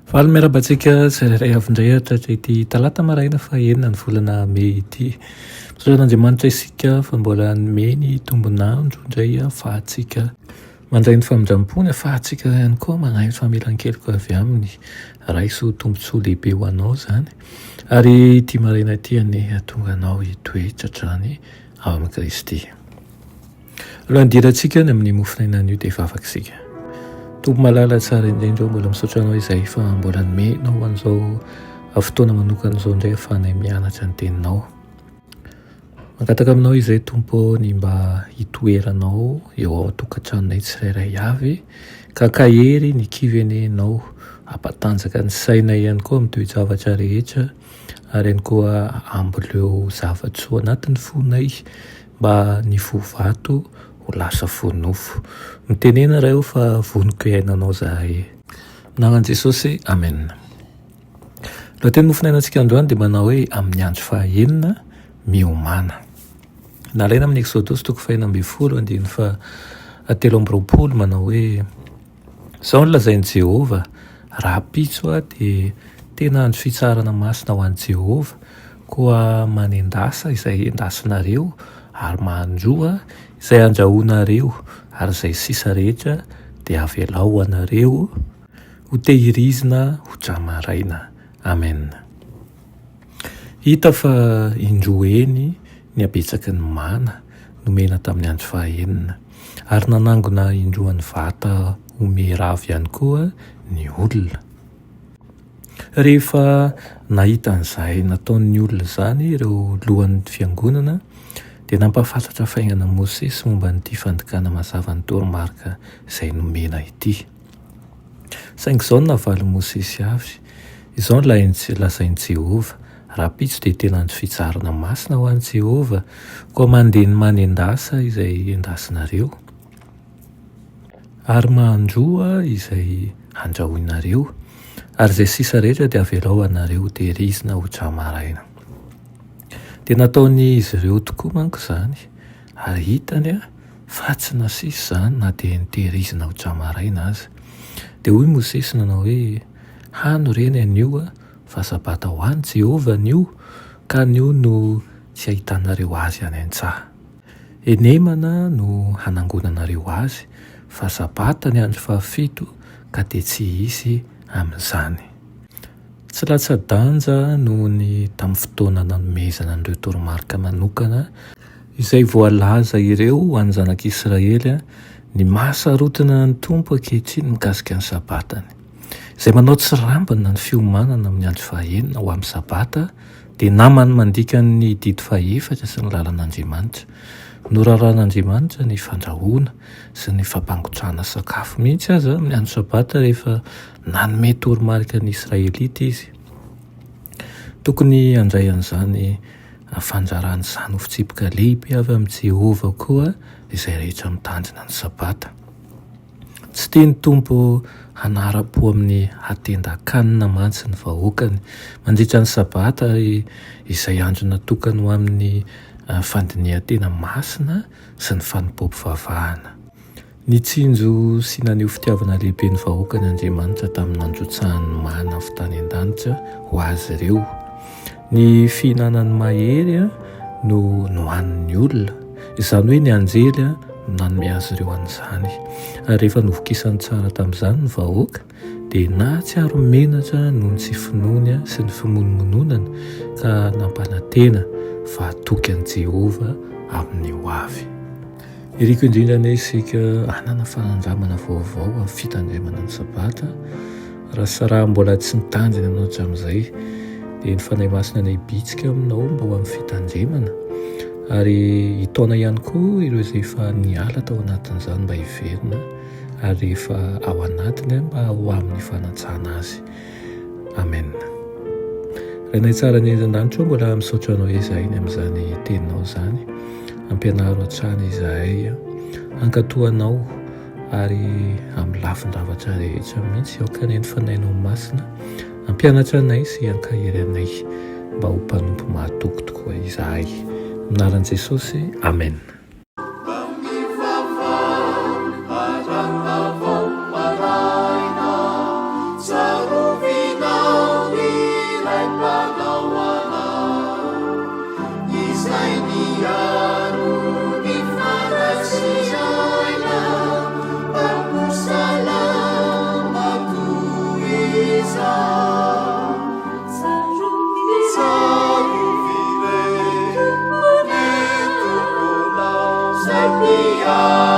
Faly miarabantsika tsirairay avindray tratra ity talata maraina fahenina ny volana May ity. Misaoran'Andriamanitra isika fa mbola nomeny tombonandro indray ahafahantsika mandray ny famindrampony, ahafahantsika ihany koa manahy ny famelan-keloka avy aminy raiso tombontsoa lehibe ho anao zany. Ary ity maraina ity ane atonga anao hitoetratrany ao amin'ny Kristy. Aloha andirantsika ny amin'ny mofinainan'io dia vavakisika. Tompo malala tsara indrindra mbola misaotra anao izay fa mbola nomenao an'izao fotoana manokana izao indray ahafahanay mianatra ny teninao. Mankataka aminao izay tompo ny mba hitoeranao eo ao tokantranonay tsirairay avy, ka kahery ny kivenenao, ampatanjaka ny sainay ihany koa amin'ny toe-javatra rehetra, ary ihany koa amboleo zavatra ao anatin'ny fonay mba ny vovato ho lasa vonofo. Mitenena reo fa voniko iainanao zahay. Naman'i Jesosy, amen. Raha teny mofinainantsika androany dia manao hoe amin'ny andro fahaenina miomana. Nalaina amin'ny Exodosy 4:7-20 manao hoe izao no lazain'i Jehova, raha pitso dia tena andro fitsarana masina ho an'i Jehova, koa manendasa izay endasinareo ary mahandroa izay andrahoanareo, ary izay sisa rehetra dia avelao ho anareo ho tehirizina ho tramaraina. Amen. Hita fa indroeny ny abetsaky ny mana nomena tamin'ny andro fahaenina, ary nanangona indroan'ny vata omeravy ihany koa ny olona. Rehefa nahita an'izay nataon'ny olona izany ireo lohan'ny fiangonana, dia nampahafantatra faingana Mosesy momba n'ity fandikana mazava ny toromarika izay nomena ity. Saingy izao no navaly Mosesy avy, izao no lazain'i Jehova, raha pitso dia tena andro fitsarana masina ho an'i Jehova, koa mandeha ny manendasa izay endasinareo, ary mahandroa izay andrahoinareo, ary izay sisa rehetra dia avelao anareo tehirizina ho tramaraina. Dia nataon'izy ireo tokoa manko izany, ary hitany fa tsy nasisy izany na dia nitehirizina ho tramaraina aza. Dia hoy Mosesy nanao hoe hano reny anio fa sabata ho an'i Jehova anio, ka anio no tsy ahitanareo azy any an-tsaha. Enemana no hanangonanareo azy, fa sabata ny andro fahafito ka dia tsy hisy amin'izany. Tsy latsa-danja noho ny tamin'ny fotoana nanomezana an'ireo toromarika manokana izay voalaza ireo ho an'ny zanak'Israely ny mahasarotana ny tompo ankehitriny mikasika ny sabatany, izay manao tsy rambana ny fiomanana amin'ny andro fahaenina ho amin'ny sabata, dia namany mandika ny didy fahefatra sy ny lalan'Andriamanitra. Noraran'Andriamanitra ny fandrahoana sy ny fampangotrahana sakafo mihitsy aza amin'ny andro sabata rehefa nanome toromarika ny Israelita izy. Tokony handray an'izany fanjarany izany ho fitsipika lehibe avy amin'i Jehova koa izay rehetra mitandrina ny sabata. Tsy tiany tompo hanara-po amin'ny hatendan-kanina mantsy ny vahoakany mandritra ny sabata izay andro natokana ho amin'ny fandinihan-tena masina sy ny fanompoam-pivavahana. Nitsinjo sy naneho fitiavana lehibe ny vahoakany Andriamanitra tamin'ny nandrotsahany mana avy tany an-danitra ho azy ireo. Ny fihinanany mahery no nohanin'ny olona, izany hoe ny anjely nanome azy ireo an'izany. Ary rehefa novokisany tsara tamin'izany ny vahoaka, dia na tsy ary-menatra noho ny tsy finoany sy ny fimonomononana, ka nampanantena fa atoky an'i Jehova amin'ny ho avy. Iriko indrindra ane isika hanana fanandramana vaovao amin'ny fitandremana ny sabata. Raha mbola tsy nitandrina ianao hatramin'izay, dia ny fanahy masina ny bitsika aminao mba ho amin'ny fitandremana, ary hitaona ihany koa ireo izay efa niala tao anatin'izany mba hiverina, ary rehefa ao anatiny mba ho amin'ny fanatsahana azy. Amen. Rainay tsara ny erin-danitra mbola misaotra anao izahay amin'izany teninao izany, ampianaro hatrany izahay, ankatoanao ary amin'ny lafin-davatra rehetra mihitsy aokaneny fanahinao masina, ampianatra anay sy ankahery anay mba ho mpanompo mahatoky tokoa izahay. Aminaran'i Jesosy, amen. Savior.